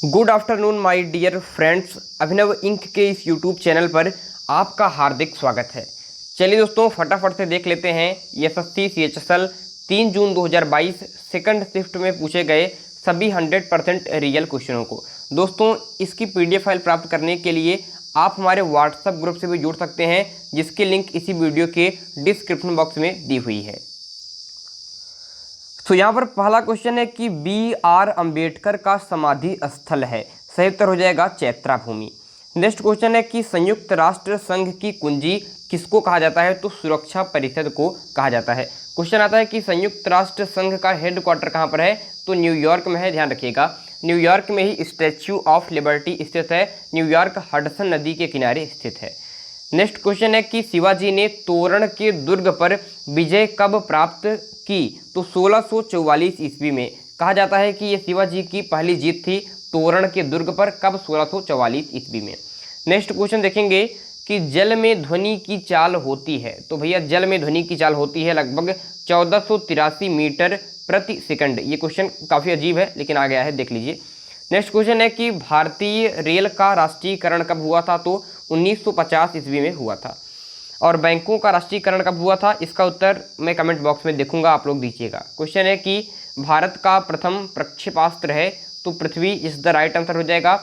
Good afternoon my dear friends, Abhinav Ink के इस YouTube channel पर आपका हार्दिक स्वागत है। चलिए दोस्तों, फटाफट से देख लेते हैं एसएससी सीएचएसएल 3 जून 2022 सेकंड शिफ्ट में पूछे गए सभी 100% रियल क्वेश्चनों को। दोस्तों, इसकी पीडीएफ फाइल प्राप्त करने के लिए आप हमारे व्हाट्सएप ग्रुप से भी जुड़ सकते हैं, जिसकी लिंक इसी वीडियो के डिस्क्रिप्शन बॉक्स में दी हुई है। तो यहाँ पर पहला क्वेश्चन है कि BR अम्बेडकर का समाधि स्थल है। सही उत्तर हो जाएगा चैत्रा भूमि। नेक्स्ट क्वेश्चन है कि संयुक्त राष्ट्र संघ की कुंजी किसको कहा जाता है? तो सुरक्षा परिषद को कहा जाता है। क्वेश्चन आता है कि संयुक्त राष्ट्र संघ का हेडक्वार्टर कहाँ पर है? तो न्यूयॉर्क में है। ध्यान रखिएगा, न्यूयॉर्क में ही स्टैच्यू ऑफ लिबर्टी स्थित है। न्यूयॉर्क हडसन नदी के किनारे स्थित है। नेक्स्ट क्वेश्चन है कि शिवाजी ने तोरण के दुर्ग पर विजय कब प्राप्त की? तो 1644 ईस्वी में। कहा जाता है कि ये शिवाजी की पहली जीत थी तोरण के दुर्ग पर। कब? 1644 ईस्वी में। नेक्स्ट क्वेश्चन देखेंगे कि जल में ध्वनि की चाल होती है। तो भैया जल में ध्वनि की चाल होती है लगभग 1483 मीटर प्रति सेकंड। ये क्वेश्चन काफ़ी अजीब है लेकिन आ गया है, देख लीजिए। नेक्स्ट क्वेश्चन है कि भारतीय रेल का राष्ट्रीयकरण कब हुआ था? तो 1950 ईस्वी में हुआ था। और बैंकों का राष्ट्रीयकरण कब हुआ था? इसका उत्तर मैं कमेंट बॉक्स में देखूंगा, आप लोग दीजिएगा। क्वेश्चन है कि भारत का प्रथम प्रक्षेपास्त्र है। तो पृथ्वी इज द राइट आंसर हो जाएगा।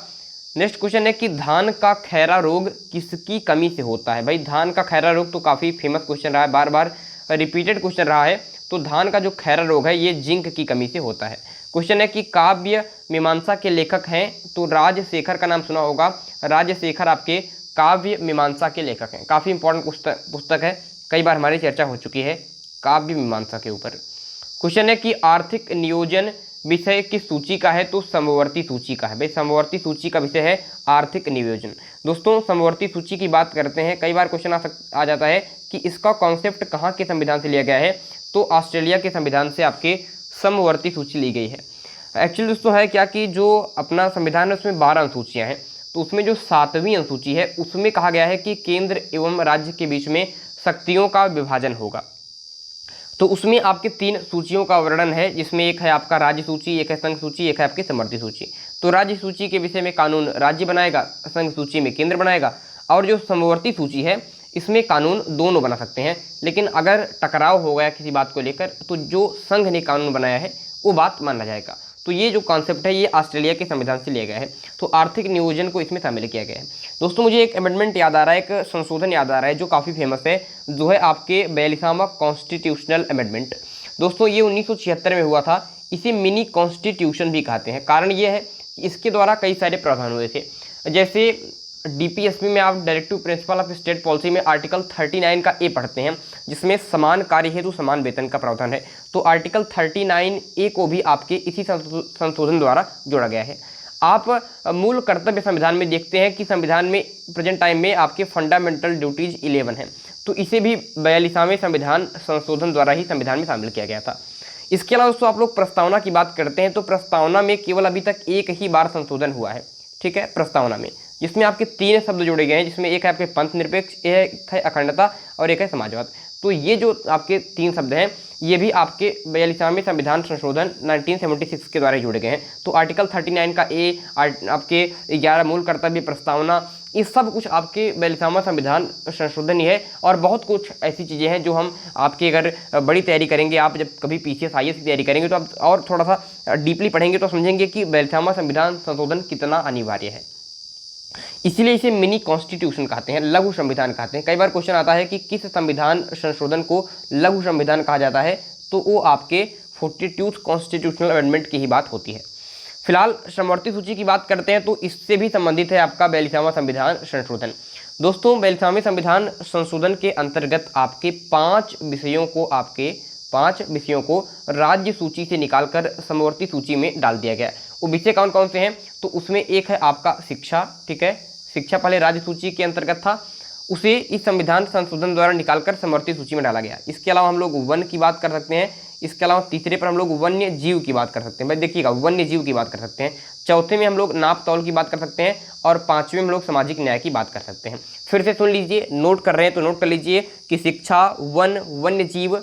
नेक्स्ट क्वेश्चन है कि धान का खैरा रोग किसकी कमी से होता है? भाई धान का खैरा रोग तो काफ़ी फेमस क्वेश्चन रहा है, बार बार रिपीटेड क्वेश्चन रहा है। तो धान का जो खैरा रोग है ये जिंक की कमी से होता है। क्वेश्चन है कि काव्य मीमांसा के लेखक हैं। तो राजशेखर का नाम सुना होगा। राजशेखर आपके काव्य मीमांसा के लेखक हैं। काफ़ी इंपॉर्टेंट पुस्तक है, कई बार हमारी चर्चा हो चुकी है काव्य मीमांसा के ऊपर। क्वेश्चन है कि आर्थिक नियोजन विषय किस सूची का है? तो समवर्ती सूची का है। भाई समवर्ती सूची का विषय है आर्थिक नियोजन। दोस्तों, समवर्ती सूची की बात करते हैं, कई बार क्वेश्चन आ जाता है कि इसका कॉन्सेप्ट कहाँ के संविधान से लिया गया है? तो ऑस्ट्रेलिया के संविधान से आपके समवर्ती सूची ली गई है। एक्चुअली दोस्तों है क्या कि जो अपना संविधान है उसमें 12 अनुसूचियाँ हैं। तो उसमें जो 7वीं अनुसूची है उसमें कहा गया है कि केंद्र एवं राज्य के बीच में शक्तियों का विभाजन होगा। तो उसमें आपके 3 सूचियों का वर्णन है, जिसमें एक है आपका राज्य सूची, एक है संघ सूची, एक है आपकी समवर्ती सूची। तो राज्य सूची के विषय में कानून राज्य बनाएगा, संघ सूची में केंद्र बनाएगा। और जो समवर्ती सूची है इसमें कानून दोनों बना सकते हैं, लेकिन अगर टकराव हो गया किसी बात को लेकर तो जो संघ ने कानून बनाया है वो बात माना जाएगा। तो ये जो कॉन्सेप्ट है ये ऑस्ट्रेलिया के संविधान से लिया गया है। तो आर्थिक नियोजन को इसमें शामिल किया गया है। दोस्तों, मुझे एक अमेंडमेंट याद आ रहा है, एक संशोधन याद आ रहा है जो काफ़ी फेमस है, जो है आपके 42वां कॉन्स्टिट्यूशनल अमेंडमेंट। दोस्तों, ये 1976 में हुआ था। इसे मिनी कॉन्स्टिट्यूशन भी कहते हैं। कारण ये है कि इसके द्वारा कई सारे प्रावधान हुए थे। जैसे DPSP में आप directive principle of state policy में आर्टिकल 39 का ए पढ़ते हैं, जिसमें समान कार्य हेतु समान वेतन का प्रावधान है। तो आर्टिकल 39A को भी आपके इसी संशोधन द्वारा जोड़ा गया है। आप मूल कर्तव्य संविधान में देखते हैं कि संविधान में प्रेजेंट टाइम में आपके फंडामेंटल ड्यूटीज 11 हैं। तो इसे भी 42वें संविधान संशोधन द्वारा ही संविधान में शामिल किया गया था। इसके अलावा दोस्तों आप लोग प्रस्तावना की बात करते हैं, तो प्रस्तावना में केवल अभी तक एक ही बार संशोधन हुआ है। ठीक है, प्रस्तावना में, जिसमें आपके 3 शब्द जोड़े गए हैं, जिसमें एक है आपके पंथ निरपेक्ष, एक है अखंडता और एक है समाजवाद। तो ये जो आपके 3 शब्द हैं ये भी आपके 42वें संविधान संशोधन 1976 के द्वारा जुड़े गए हैं। तो आर्टिकल 39 का ए, आपके 11 मूल कर्तव्य, प्रस्तावना, ये सब कुछ आपके 42वां संविधान संशोधन ही है। और बहुत कुछ ऐसी चीज़ें हैं जो हम आपकी अगर बड़ी तैयारी करेंगे, आप जब कभी PCS IAS की तैयारी करेंगे तो आप और थोड़ा सा डीपली पढ़ेंगे तो समझेंगे कि 42वां संविधान संशोधन कितना अनिवार्य है। इसीलिए इसे मिनी कॉन्स्टिट्यूशन कहते हैं, लघु संविधान कहते हैं। कई बार क्वेश्चन आता है कि किस संविधान संशोधन को लघु संविधान कहा जाता है? तो वो आपके 42th कॉन्स्टिट्यूशनल अमेंडमेंट की ही बात होती है। फिलहाल समवर्ती सूची की बात करते हैं, तो इससे भी संबंधित है आपका 42वां संविधान संशोधन। दोस्तों, 42वें संविधान संशोधन के अंतर्गत आपके 5 विषयों को राज्य सूची से निकालकर समवर्ती सूची में डाल दिया गया। वो विषय कौन कौन से हैं? तो उसमें एक है आपका शिक्षा। ठीक है, शिक्षा पहले राज्य सूची के अंतर्गत था, उसे इस संविधान संशोधन द्वारा निकालकर समवर्ती सूची में डाला गया। इसके अलावा हम लोग वन की बात कर सकते हैं। इसके अलावा तीसरे पर हम लोग वन्य जीव की बात कर सकते हैं। भाई देखिएगा, वन्य जीव की बात कर सकते हैं। चौथे में हम लोग नाप तौल की बात कर सकते हैं। और 5वें में हम लोग सामाजिक न्याय की बात कर सकते हैं। फिर से सुन लीजिए, नोट कर रहे हैं तो नोट कर लीजिए कि शिक्षा, वन, वन्य जीव,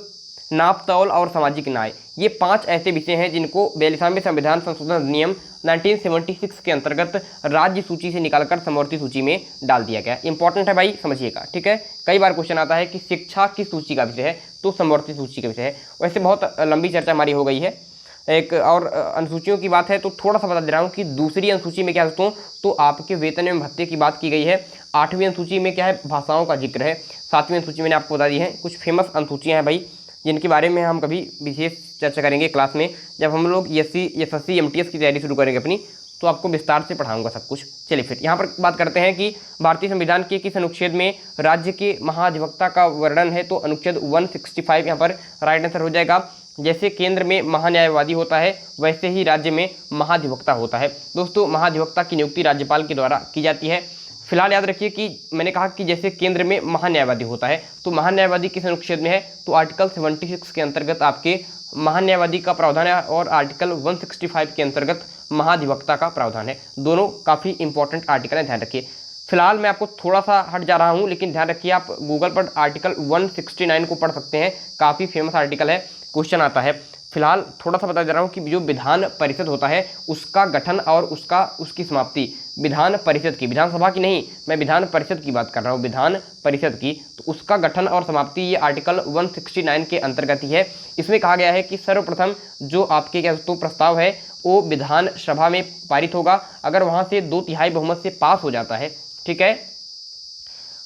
नाप तौल और सामाजिक न्याय, ये 5 ऐसे विषय हैं जिनको 42वें संविधान संशोधन अधिनियम 1976 के अंतर्गत राज्य सूची से निकालकर समवर्ती सूची में डाल दिया गया। इंपॉर्टेंट है भाई, समझिएगा, ठीक है। कई बार क्वेश्चन आता है कि शिक्षा किस सूची का विषय है, तो समवर्ती सूची का विषय है। वैसे बहुत लंबी चर्चा हमारी हो गई है। एक और अनुसूचियों की बात है तो थोड़ा सा बता दे रहा हूँ कि दूसरी अनुसूची में क्या दोस्तों, तो आपके वेतन एवं भत्ते की बात की गई है। 8वीं अनुसूची में क्या है, भाषाओं का जिक्र है। 7वीं अनुसूची मैंने आपको बता दी है। कुछ फेमस अनुसूचियाँ हैं भाई, जिनके बारे में हम कभी विशेष चर्चा करेंगे क्लास में, जब हम लोग SSC MTS की तैयारी शुरू करेंगे अपनी, तो आपको विस्तार से पढ़ाऊंगा सब कुछ। चलिए फिर यहाँ पर बात करते हैं कि भारतीय संविधान के किस अनुच्छेद में राज्य के महाधिवक्ता का वर्णन है, तो अनुच्छेद 165 यहाँ पर राइट आंसर हो जाएगा। जैसे केंद्र में महान्यायवादी होता है, वैसे ही राज्य में महाधिवक्ता होता है। दोस्तों, महाधिवक्ता की नियुक्ति राज्यपाल के द्वारा की जाती है। फिलहाल याद रखिए कि मैंने कहा कि जैसे केंद्र में महान्यायवादी होता है, तो महान्यायवादी किस अनुच्छेद में है, तो आर्टिकल 76 के अंतर्गत आपके महान्यायवादी का प्रावधान है और आर्टिकल 165 के अंतर्गत महाधिवक्ता का प्रावधान है। दोनों काफ़ी इंपॉर्टेंट आर्टिकल है, ध्यान रखिए। फिलहाल मैं आपको थोड़ा सा हट जा रहा हूँ, लेकिन ध्यान रखिए आप गूगल पर आर्टिकल 169 को पढ़ सकते हैं, काफ़ी फेमस आर्टिकल है, क्वेश्चन आता है। फिलहाल थोड़ा सा बता दे रहा हूँ कि जो विधान परिषद होता है उसका गठन और उसकी समाप्ति, विधान परिषद की, विधानसभा की नहीं, मैं विधान परिषद की बात कर रहा हूँ, विधान परिषद की, तो उसका गठन और समाप्ति ये आर्टिकल 169 के अंतर्गत ही है। इसमें कहा गया है कि सर्वप्रथम जो आपके क्या तो प्रस्ताव है वो विधानसभा में पारित होगा, अगर वहाँ से 2/3 बहुमत से पास हो जाता है, ठीक है।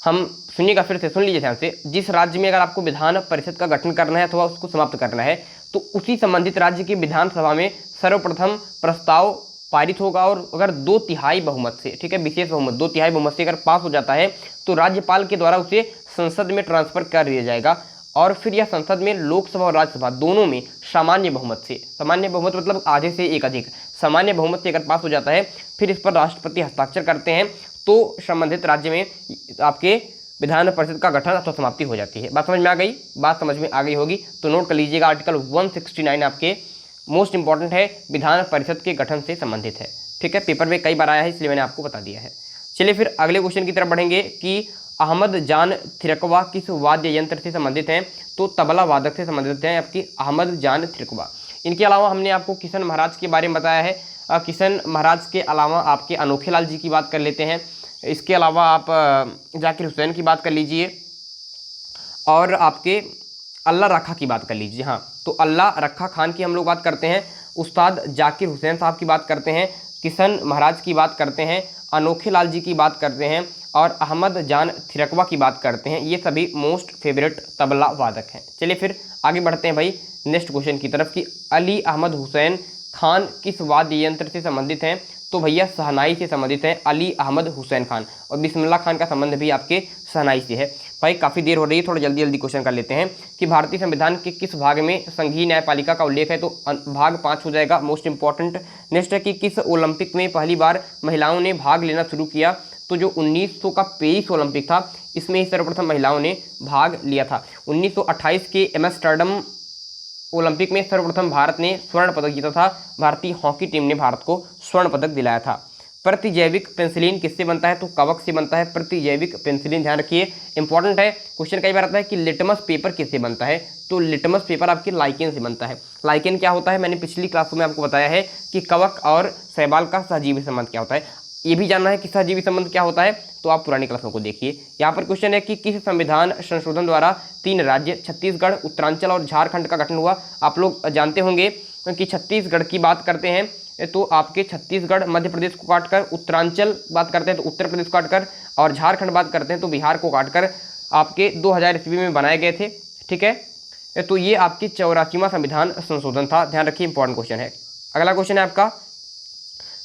हम सुनिएगा, फिर से सुन लीजिए ध्यान से। जिस राज्य में अगर आपको विधान परिषद का गठन करना है अथवा उसको समाप्त करना है, तो उसी संबंधित राज्य की विधानसभा में सर्वप्रथम प्रस्ताव पारित होगा, और अगर 2/3 बहुमत से, ठीक है, विशेष बहुमत 2/3 बहुमत से अगर पास हो जाता है, तो राज्यपाल के द्वारा उसे संसद में ट्रांसफर कर दिया जाएगा, और फिर यह संसद में लोकसभा और राज्यसभा दोनों में सामान्य बहुमत से, सामान्य बहुमत मतलब आधे से एक अधिक, सामान्य बहुमत से अगर पास हो जाता है, फिर इस पर राष्ट्रपति हस्ताक्षर करते हैं, तो संबंधित राज्य में आपके विधान परिषद का गठन अथवा समाप्ति हो जाती है। बात समझ में आ गई? बात समझ में आ गई होगी तो नोट कर लीजिएगा, आर्टिकल 169 आपके मोस्ट इंपॉर्टेंट है, विधान परिषद के गठन से संबंधित है, ठीक है। पेपर में कई बार आया है, इसलिए मैंने आपको बता दिया है। चलिए फिर अगले क्वेश्चन की तरफ बढ़ेंगे कि अहमद जान थिरकवा किस वाद्य यंत्र से संबंधित हैं, तो तबला वादक से संबंधित हैं आपकी अहमद जान थिरकवा। इनके अलावा हमने आपको किशन महाराज के बारे में बताया है। किशन महाराज के अलावा आपके अनोखे लाल जी की बात कर लेते हैं। इसके अलावा आप जाकिर हुसैन की बात कर लीजिए, और आपके अल्लाह रखा की बात कर लीजिए। हाँ, तो अल्लाह रखा खान की हम लोग बात करते हैं, उस्ताद जाकिर हुसैन साहब की बात करते हैं, किशन महाराज की बात करते हैं, अनोखे लाल जी की बात करते हैं, और अहमद जान थिरकवा की बात करते हैं। ये सभी मोस्ट फेवरेट तबला वादक हैं। चलिए फिर आगे बढ़ते हैं भाई नेक्स्ट क्वेश्चन की तरफ कि अली अहमद हुसैन खान किस वाद्य यंत्र से संबंधित हैं, तो भैया शहनाई से संबंधित हैं अली अहमद हुसैन खान, और बिस्मिल्लाह खान का संबंध भी आपके शहनाई से है। भाई काफ़ी देर हो रही है, थोड़ा जल्दी जल्दी क्वेश्चन कर लेते हैं कि भारतीय संविधान के किस भाग में संघीय न्यायपालिका का उल्लेख है, तो भाग 5 हो जाएगा, मोस्ट इंपॉर्टेंट। नेक्स्ट है कि किस ओलंपिक में पहली बार महिलाओं ने भाग लेना शुरू किया, तो जो 1900 का पेरिस ओलंपिक था, इसमें ही सर्वप्रथम महिलाओं ने भाग लिया था। 1928 के एम्स्टर्डम ओलंपिक में सर्वप्रथम भारत ने स्वर्ण पदक जीता था, भारतीय हॉकी टीम ने भारत को स्वर्ण पदक दिलाया था। प्रतिजैविक पेंसिलिन किससे बनता है, तो कवक से बनता है प्रतिजैविक पेंसिलिन, ध्यान रखिए इंपॉर्टेंट है। क्वेश्चन कई बार आता है कि लिटमस पेपर किससे बनता है, तो लिटमस पेपर आपके लाइकेन से बनता है। लाइकेन क्या होता है, मैंने पिछली क्लासों में आपको बताया है कि कवक और शैवाल का सहजीवी संबंध क्या होता है। ये भी जानना है कि सहजीवी संबंध क्या होता है, तो आप पुरानी क्लासों को देखिए। यहाँ पर क्वेश्चन है कि किस संविधान संशोधन द्वारा 3 राज्य छत्तीसगढ़, उत्तरांचल और झारखंड का गठन हुआ। आप लोग जानते होंगे कि छत्तीसगढ़ की बात करते हैं तो आपके छत्तीसगढ़ मध्य प्रदेश को काटकर, उत्तरांचल बात करते हैं तो उत्तर प्रदेश को काटकर, और झारखंड बात करते हैं तो बिहार को काटकर आपके 2000 ईस्वी में बनाए गए थे, ठीक है। तो ये आपकी 84वां संविधान संशोधन था, ध्यान रखिए इंपॉर्टेंट क्वेश्चन है। अगला क्वेश्चन है आपका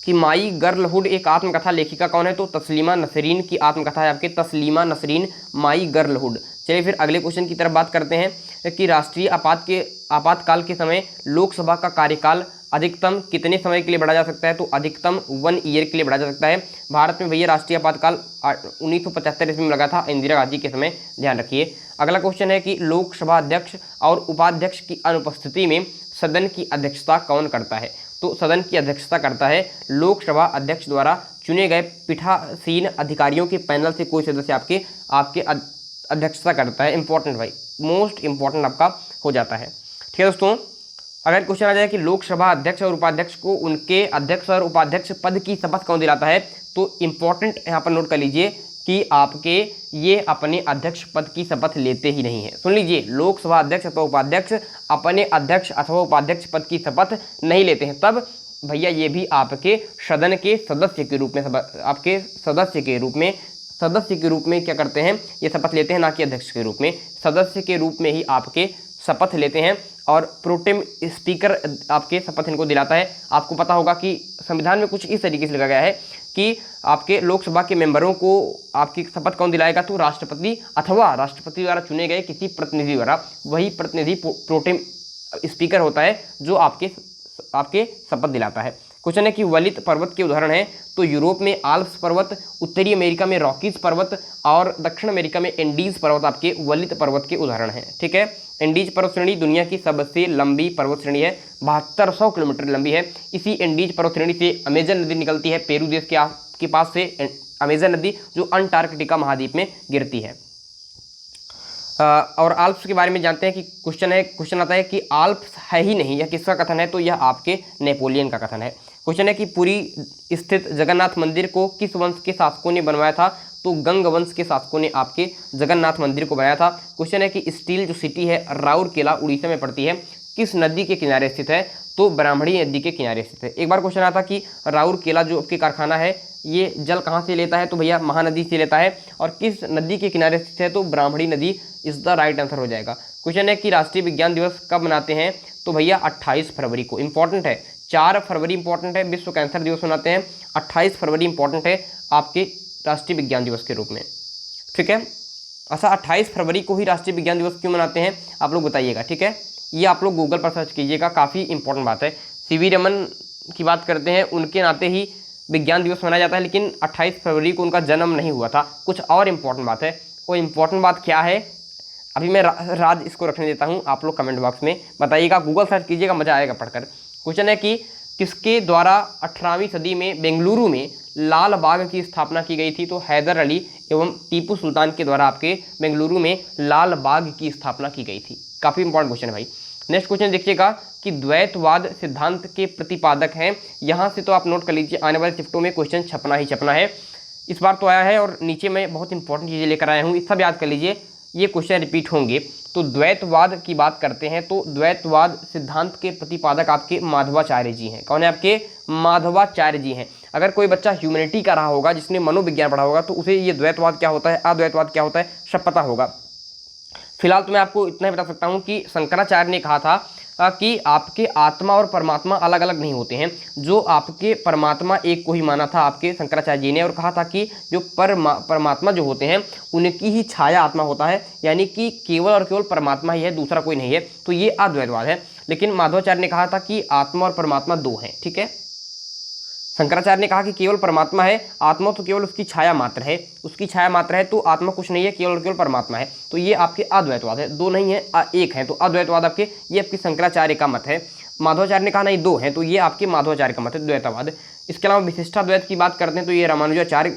कि माई गर्लहुड एक आत्मकथा लेखिका कौन है, तो तस्लीमा नसरीन की आत्मकथा है आपके तस्लीमा नसरीन माई गर्लहुड। चलिए फिर अगले क्वेश्चन की तरफ बात करते हैं कि राष्ट्रीय आपातकाल के समय लोकसभा का कार्यकाल अधिकतम कितने समय के लिए बढ़ा जा सकता है, तो अधिकतम 1 ईयर के लिए बढ़ा जा सकता है। भारत में भैया राष्ट्रीय आपातकाल 1975 ईस्वी में लगा था इंदिरा गांधी के समय, ध्यान रखिए। अगला क्वेश्चन है कि लोकसभा अध्यक्ष और उपाध्यक्ष की अनुपस्थिति में सदन की अध्यक्षता कौन करता है, तो सदन की अध्यक्षता करता है लोकसभा अध्यक्ष द्वारा चुने गए पीठासीन अधिकारियों के पैनल से कोई सदस्य आपके अध्यक्षता करता है। इंपॉर्टेंट भाई, मोस्ट इंपॉर्टेंट आपका हो जाता है। ठीक है दोस्तों, अगर क्वेश्चन आ जाए कि लोकसभा अध्यक्ष और उपाध्यक्ष को उनके अध्यक्ष और उपाध्यक्ष पद की शपथ कौन दिलाता है, तो इंपॉर्टेंट यहाँ पर नोट कर लीजिए कि आपके ये अपने अध्यक्ष पद की शपथ लेते ही नहीं है। सुन लीजिए, लोकसभा अध्यक्ष अथवा उपाध्यक्ष अपने अध्यक्ष अथवा उपाध्यक्ष पद की शपथ नहीं लेते हैं। तब भैया ये भी आपके सदन के सदस्य के रूप में, आपके सदस्य के रूप में क्या करते हैं, ये शपथ लेते हैं, ना कि अध्यक्ष के रूप में, सदस्य के रूप में ही आपके शपथ लेते हैं। और प्रोटेम स्पीकर आपके शपथ इनको दिलाता है। आपको पता होगा कि संविधान में कुछ इस तरीके से लिखा गया है कि आपके लोकसभा के मेंबरों को आपकी शपथ कौन दिलाएगा, तो राष्ट्रपति अथवा राष्ट्रपति द्वारा चुने गए किसी प्रतिनिधि द्वारा। वही प्रतिनिधि प्रोटेम स्पीकर होता है जो आपके शपथ दिलाता है। क्वेश्चन है कि वलित पर्वत के उदाहरण है, तो यूरोप में आल्प्स पर्वत, उत्तरी अमेरिका में रॉकीज पर्वत और दक्षिण अमेरिका में एंडीज पर्वत आपके वलित पर्वत के उदाहरण हैं। ठीक है, एंडीज पर्वत श्रेणी दुनिया की सबसे लंबी पर्वत श्रेणी है, 7200 किलोमीटर लंबी है। इसी एंडीज पर्वत श्रेणी से अमेजन नदी निकलती है, पेरू देश के पास से अमेजन नदी, जो अंटार्कटिका महाद्वीप में गिरती है। और आल्प्स के बारे में जानते हैं कि क्वेश्चन आता है कि आल्प्स है ही नहीं, यह किसका कथन है, तो यह आपके नेपोलियन का कथन है। क्वेश्चन है कि पुरी स्थित जगन्नाथ मंदिर को किस वंश के शासकों ने बनवाया था, तो गंग वंश के शासकों ने आपके जगन्नाथ मंदिर को बनाया था। क्वेश्चन है कि स्टील जो सिटी है राउरकेला उड़ीसा में पड़ती है, किस नदी के किनारे स्थित है, तो ब्राह्मणी नदी के किनारे स्थित है। एक बार क्वेश्चन आता कि राउरकेला जो आपके कारखाना है ये जल कहाँ से लेता है, तो भैया महानदी से लेता है, और किस नदी के किनारे स्थित है, तो ब्राह्मणी नदी इज द राइट आंसर हो जाएगा। क्वेश्चन है कि राष्ट्रीय विज्ञान दिवस कब मनाते हैं, तो भैया 28 फरवरी को। इंपॉर्टेंट है, 4 फरवरी इंपॉर्टेंट है, विश्व कैंसर दिवस मनाते हैं, 28 फरवरी इंपॉर्टेंट है आपके राष्ट्रीय विज्ञान दिवस के रूप में। ठीक है, अच्छा 28 फरवरी को ही राष्ट्रीय विज्ञान दिवस क्यों मनाते हैं, आप लोग बताइएगा। ठीक है, ये आप लोग गूगल पर सर्च कीजिएगा, काफ़ी इंपॉर्टेंट बात है। सीवी रमन की बात करते हैं, उनके नाते ही विज्ञान दिवस मनाया जाता है, लेकिन 28 फरवरी को उनका जन्म नहीं हुआ था। कुछ और इम्पॉर्टेंट बात है, वो इम्पॉर्टेंट बात क्या है, अभी मैं राज इसको रखने देता हूँ, आप लोग कमेंट बॉक्स में बताइएगा, गूगल सर्च कीजिएगा, मज़ा आएगा पढ़कर। क्वेश्चन है कि किसके द्वारा 18वीं सदी में बेंगलुरु में लाल बाग की स्थापना की गई थी, तो हैदर अली एवं टीपू सुल्तान के द्वारा आपके बेंगलुरु में लाल बाग की स्थापना की गई थी। काफ़ी इंपॉर्टेंट क्वेश्चन है भाई। नेक्स्ट क्वेश्चन देखिएगा कि द्वैतवाद सिद्धांत के प्रतिपादक हैं, यहाँ से तो आप नोट कर लीजिए, आने वाले शिफ्टों में क्वेश्चन छपना ही छपना है। इस बार तो आया है, और नीचे मैं बहुत इंपॉर्टेंट चीज़ें लेकर आया हूँ, इस सब याद कर लीजिए, ये क्वेश्चन रिपीट होंगे। तो द्वैतवाद की बात करते हैं, तो द्वैतवाद सिद्धांत के प्रतिपादक आपके माधवाचार्य जी हैं। कौन है आपके, माधवाचार्य जी हैं। अगर कोई बच्चा ह्यूमैनिटी का रहा होगा, जिसने मनोविज्ञान पढ़ा होगा, तो उसे ये द्वैतवाद क्या होता है, अद्वैतवाद क्या होता है, सब पता होगा। फिलहाल तो मैं आपको इतना ही बता सकता हूँ कि शंकराचार्य ने कहा था कि आपके आत्मा और परमात्मा अलग अलग नहीं होते हैं। जो आपके परमात्मा एक को ही माना था आपके शंकराचार्य जी ने, और कहा था कि जो परमात्मा जो होते हैं उनकी ही छाया आत्मा होता है, यानी कि केवल और केवल परमात्मा ही है, दूसरा कोई नहीं है। तो ये अद्वैतवाद है। लेकिन माधवाचार्य ने कहा था कि आत्मा और परमात्मा दो हैं। ठीक है, शंकराचार्य ने कहा कि केवल परमात्मा है, आत्मा तो केवल उसकी छाया मात्र है, उसकी छाया मात्र है, तो आत्मा कुछ नहीं है, केवल और केवल परमात्मा है। तो ये आपके अद्वैतवाद है, दो नहीं है एक है, तो अद्वैतवाद आपके, ये आपकी शंकराचार्य का मत है। माधवाचार्य ने कहा नहीं दो हैं, तो ये आपके माधवाचार्य का मत है, द्वैतवाद। इसके अलावा विशिष्टाद्वैत की बात करते हैं, तो ये रामानुजाचार्य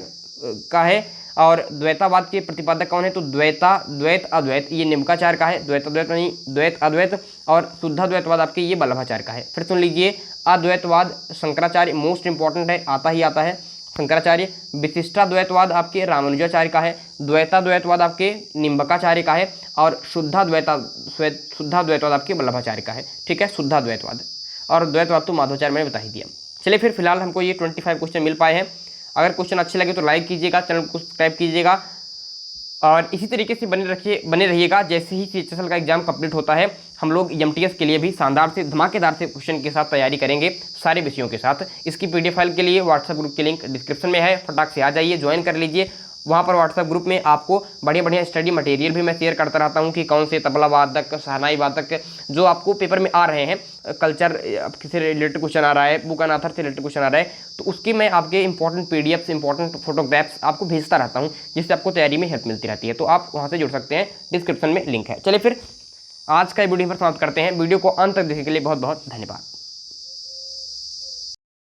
का है। और द्वैतावाद के प्रतिपादक कौन है, तो द्वैत अद्वैत ये निम्काचार्य का है, द्वैताद्वैत नहीं, द्वैत अद्वैत। और शुद्धाद्वैतवाद आपके ये वल्लभाचार्य का है। फिर सुन लीजिए, अद्वैतवाद शंकराचार्य मोस्ट इंपॉर्टेंट है, आता ही आता है शंकराचार्य। विशिष्टाद्वैतवाद आपके रामानुजाचार्य का है, द्वैताद्वैतवाद आपके निम्बकाचार्य का है, और शुद्धाद्वैतवाद आपके वल्लभाचार्य का है। ठीक है, शुद्धाद्वैतवाद। और द्वैतवाद तो माधवाचार्य मैंने बता ही दिया। चलिए फिर फिलहाल हमको ये 25 क्वेश्चन मिल पाए हैं। अगर क्वेश्चन अच्छे लगे तो लाइक कीजिएगा, चैनल को सब्सक्राइब कीजिएगा, और इसी तरीके से बने रहिएगा। जैसे ही CHSL का एग्जाम कंप्लीट होता है, हम लोग MTS के लिए भी शानदार से धमाकेदार से क्वेश्चन के साथ तैयारी करेंगे, सारे विषयों के साथ। इसकी PDF फाइल के लिए व्हाट्सएप ग्रुप की लिंक डिस्क्रिप्शन में है, फटाक से आ जाइए, ज्वाइन कर लीजिए। वहाँ पर व्हाट्सएप ग्रुप में आपको बढ़िया स्टडी मटेरियल भी मैं शेयर करता रहता हूँ कि कौन से तबला वादक, शहनाई वादक जो आपको पेपर में आ रहे हैं, कल्चर से रिलेटेड क्वेश्चन आ रहा है, बुक एंड ऑथर से रिलेटेड क्वेश्चन आ रहा है, तो उसकी मैं आपके इंपॉर्टेंट PDFs, इंपॉर्टेंट फोटोग्राफ्स आपको भेजता रहता हूँ, जिससे आपको तैयारी में हेल्प मिलती रहती है। तो आप वहाँ से जुड़ सकते हैं, डिस्क्रिप्शन में लिंक है। चलिए फिर आज का वीडियो पर समाप्त करते हैं। वीडियो को अंत तक देखने के लिए बहुत बहुत धन्यवाद।